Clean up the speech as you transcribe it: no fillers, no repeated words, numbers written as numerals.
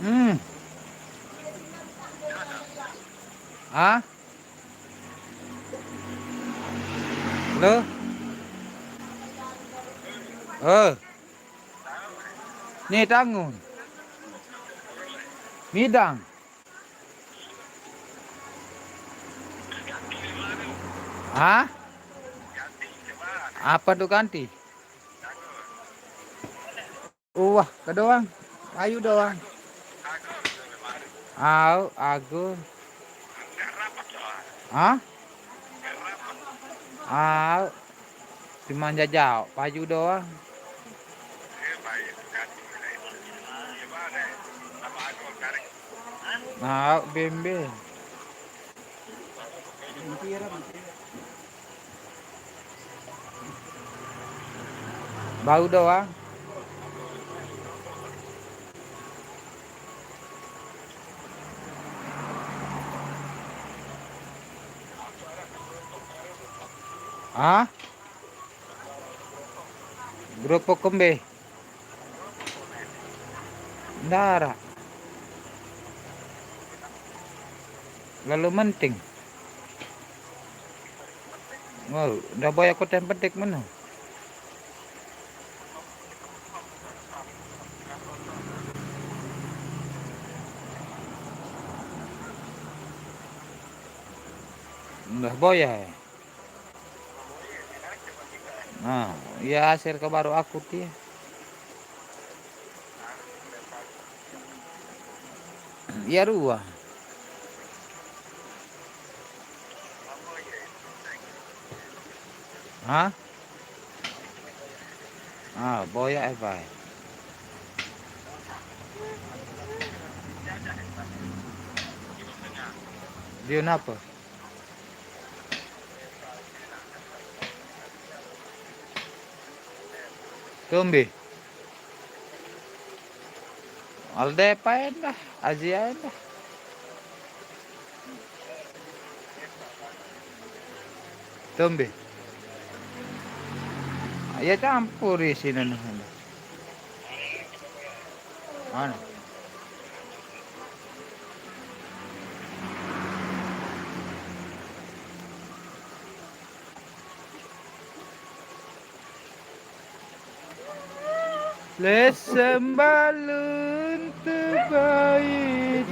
Hmm. Ah, lo? Nih tanggung. Midang. Ah? Apa tuh ganti? Wah, ke doang. Ayu doang. Aku. Ah? Ah, cuma jajau, baju doang. Bembe. Bau doang. Ah? Grupo kembe. Ndara. Lalu menting. Wow, udah banyak kota yang petik mana? Udah boya ya. Nah, ya hasil ke baru aku dia. Ya ruah. Hah? Boya apa? Dia apa? Tumbi. Alde paen dah, Asia dah. Tumbi. Ya campur di sini nih. Mana? Lesembalun terbaik